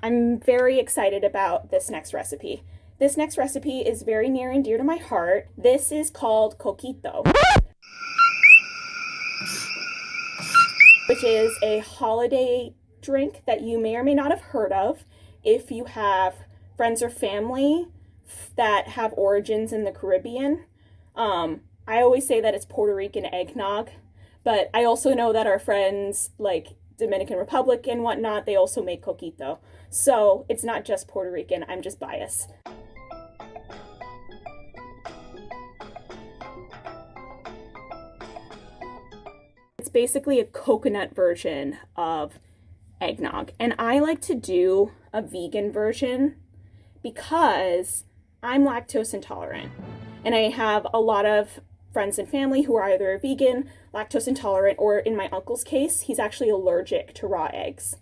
I'm very excited about this next recipe. This next recipe is very near and dear to my heart. This is called Coquito, which is a holiday drink that you may or may not have heard of if you have friends or family that have origins in the Caribbean. I always say that it's Puerto Rican eggnog, but I also know that our friends like Dominican Republic and whatnot, they also make coquito. So it's not just Puerto Rican, I'm just biased. It's basically a coconut version of eggnog. And I like to do a vegan version because I'm lactose intolerant. And I have a lot of friends and family who are either vegan, lactose intolerant, or in my uncle's case, he's actually allergic to raw eggs.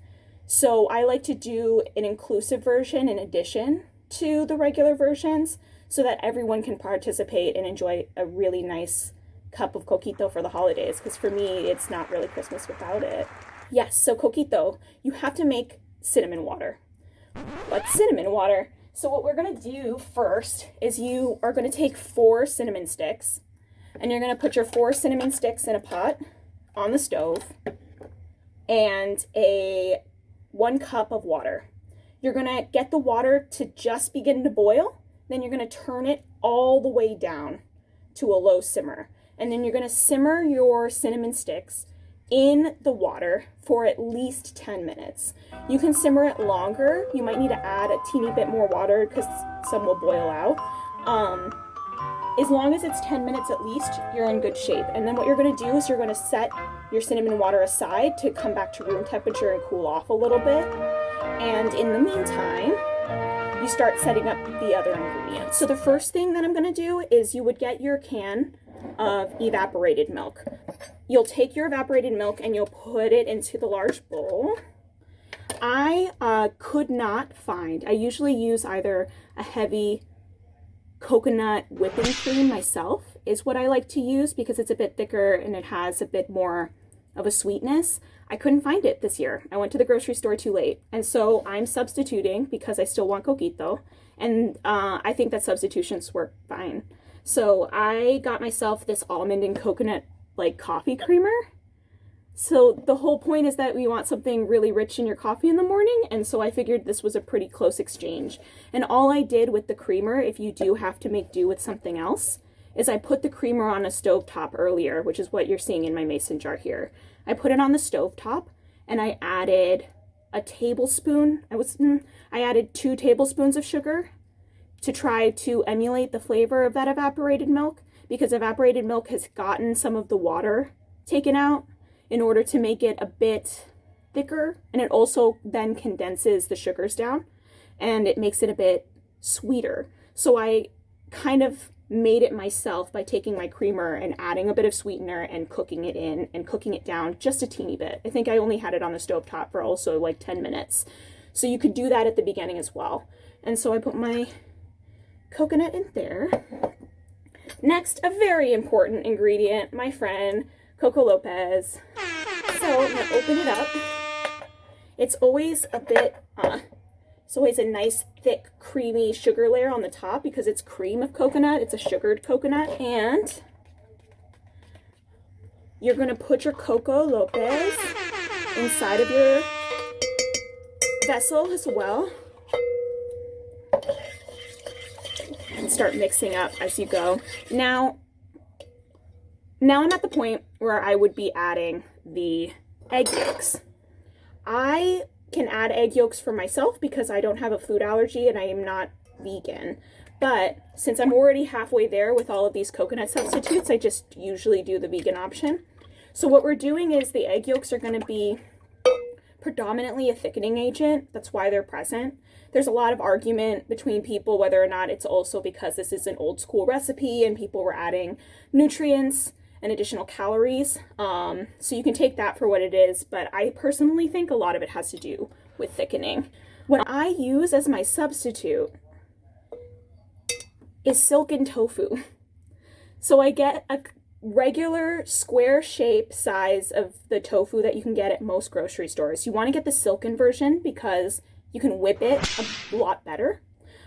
So I like to do an inclusive version in addition to the regular versions so that everyone can participate and enjoy a really nice cup of coquito for the holidays, because for me, it's not really Christmas without it. Yes, so coquito, you have to make cinnamon water. What's cinnamon water? So what we're gonna do first is you are gonna take 4 cinnamon sticks, and you're gonna put your 4 cinnamon sticks in a pot on the stove and 1 cup of water. You're gonna get the water to just begin to boil, then you're gonna turn it all the way down to a low simmer. And then you're gonna simmer your cinnamon sticks in the water for at least 10 minutes. You can simmer it longer. You might need to add a teeny bit more water because some will boil out. As long as it's 10 minutes at least, you're in good shape. And then what you're gonna do is you're gonna set your cinnamon water aside to come back to room temperature and cool off a little bit. And in the meantime, you start setting up the other ingredients. So the first thing that I'm gonna do is you would get your can of evaporated milk. You'll take your evaporated milk and you'll put it into the large bowl. I could not find, I usually use either a heavy coconut whipping cream myself is what I like to use because it's a bit thicker and it has a bit more of a sweetness. I couldn't find it this year. I went to the grocery store too late. And so I'm substituting because I still want coquito. And I think that substitutions work fine. So I got myself this almond and coconut like coffee creamer. So the whole point is that we want something really rich in your coffee in the morning, and so I figured this was a pretty close exchange. And all I did with the creamer, if you do have to make do with something else, is I put the creamer on a stovetop earlier, which is what you're seeing in my mason jar here. I put it on the stovetop and I added a tablespoon, I added 2 tablespoons of sugar to try to emulate the flavor of that evaporated milk, because evaporated milk has gotten some of the water taken out in order to make it a bit thicker, and it also then condenses the sugars down and it makes it a bit sweeter. So I kind of made it myself by taking my creamer and adding a bit of sweetener and cooking it in and cooking it down just a teeny bit. I think I only had it on the stovetop for also like 10 minutes. So you could do that at the beginning as well. And so I put my coconut in there. Next, a very important ingredient, my friend, Coco Lopez. So I'm gonna open it up. It's always a bit, it's always a nice thick creamy sugar layer on the top because it's cream of coconut, it's a sugared coconut. And you're gonna put your Coco Lopez inside of your vessel as well. And start mixing up as you go. Now I'm at the point where I would be adding the egg yolks. I can add egg yolks for myself because I don't have a food allergy and I am not vegan. But since I'm already halfway there with all of these coconut substitutes, I just usually do the vegan option. So what we're doing is the egg yolks are going to be predominantly a thickening agent. That's why they're present. There's a lot of argument between people whether or not it's also because this is an old school recipe and people were adding nutrients and additional calories. So you can take that for what it is, but I personally think a lot of it has to do with thickening. What I use as my substitute is silken tofu. So I get a regular square shape size of the tofu that you can get at most grocery stores. You want to get the silken version because you can whip it a lot better.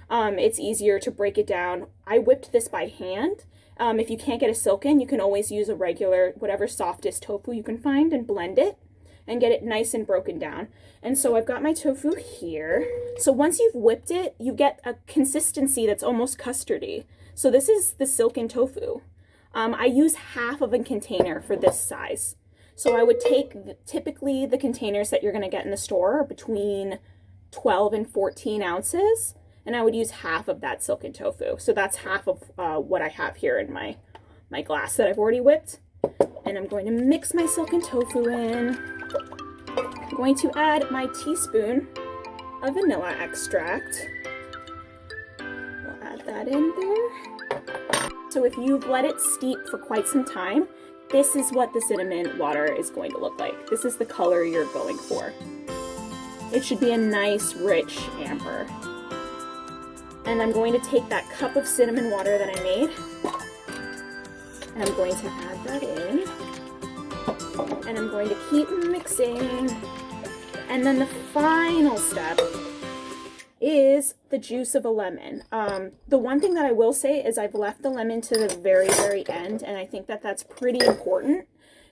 It's easier to break it down. I whipped this by hand. If you can't get a silken, you can always use a regular, whatever softest tofu you can find, and blend it and get it nice and broken down. And so I've got my tofu here. So once you've whipped it, you get a consistency that's almost custardy. So this is the silken tofu. I use half of a container for this size. So I would take, typically the containers that you're gonna get in the store are between 12 and 14 ounces. And I would use half of that silken tofu. So that's half of what I have here in my glass that I've already whipped. And I'm going to mix my silken tofu in. I'm going to add my teaspoon of vanilla extract. We'll add that in there. So if you've let it steep for quite some time, this is what the cinnamon water is going to look like. This is the color you're going for. It should be a nice, rich amber. And I'm going to take that cup of cinnamon water that I made, and I'm going to add that in, and I'm going to keep mixing. And then the final step is the juice of a lemon. The one thing that I will say is I've left the lemon to the very, very end, and I think that that's pretty important,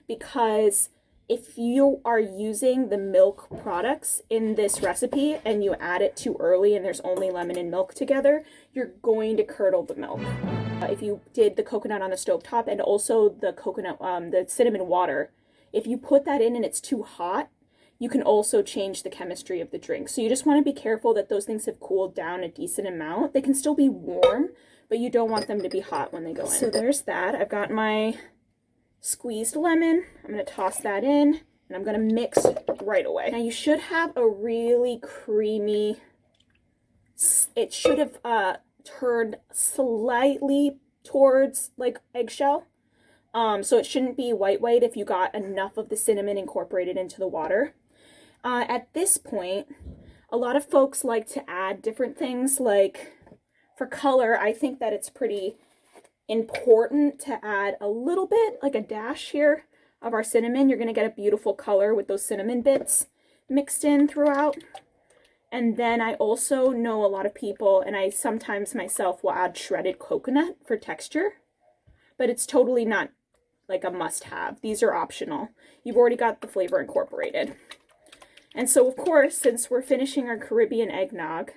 because if you are using the milk products in this recipe and you add it too early and there's only lemon and milk together, you're going to curdle the milk. If you did the coconut on the stovetop and also the coconut, the cinnamon water, if you put that in and it's too hot, you can also change the chemistry of the drink. So you just want to be careful that those things have cooled down a decent amount. They can still be warm, but you don't want them to be hot when they go in. So there's that. I've got my squeezed lemon. I'm going to toss that in, and I'm going to mix right away. Now you should have a really creamy, it should have turned slightly towards like eggshell. So it shouldn't be white if you got enough of the cinnamon incorporated into the water. At this point, a lot of folks like to add different things, like for color, I think that it's pretty important to add a little bit, like a dash here of our cinnamon. You're going to get a beautiful color with those cinnamon bits mixed in throughout. And then I also know a lot of people, and I sometimes myself will add shredded coconut for texture, but it's totally not like a must-have. These are optional. You've already got the flavor incorporated. And so, of course, since we're finishing our Caribbean eggnog,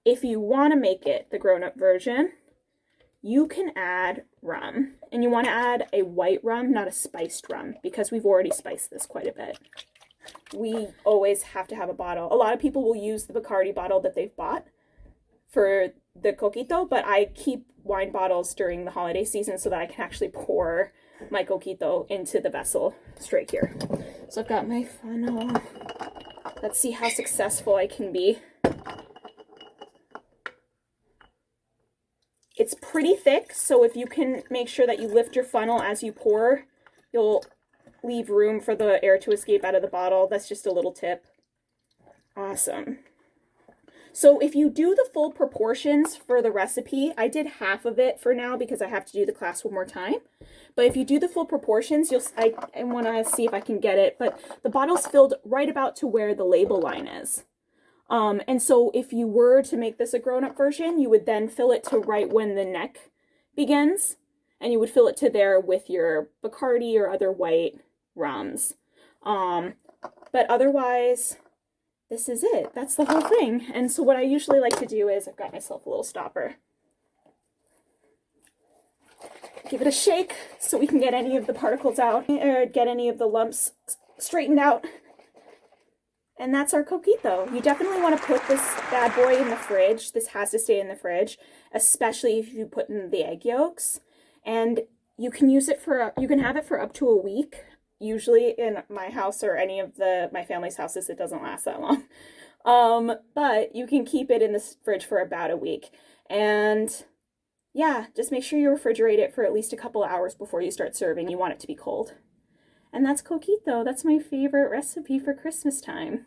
if you want to make it the grown-up version, you can add rum. And you want to add a white rum, not a spiced rum, because we've already spiced this quite a bit. We always have to have a bottle. A lot of people will use the Bacardi bottle that they've bought for the Coquito, but I keep wine bottles during the holiday season so that I can actually pour my Coquito into the vessel straight here. So I've got my funnel. Let's see how successful I can be. It's pretty thick, so if you can make sure that you lift your funnel as you pour, you'll leave room for the air to escape out of the bottle. That's just a little tip. Awesome. So if you do the full proportions for the recipe, I did half of it for now because I have to do the class one more time. But if you do the full proportions, I want to see if I can get it, but the bottle's filled right about to where the label line is. And so if you were to make this a grown-up version, you would then fill it to right when the neck begins, and you would fill it to there with your Bacardi or other white rums. But otherwise, this is it. That's the whole thing. And so what I usually like to do is, I've got myself a little stopper. Give it a shake so we can get any of the particles out, or get any of the lumps straightened out. And that's our Coquito. You definitely want to put this bad boy in the fridge. This has to stay in the fridge, especially if you put in the egg yolks. And you can use it for, you can have it for up to a week. Usually in my house or any of my family's houses, it doesn't last that long. But you can keep it in the fridge for about a week. And yeah, just make sure you refrigerate it for at least a couple hours before you start serving. You want it to be cold. And that's Coquito. That's my favorite recipe for Christmas time.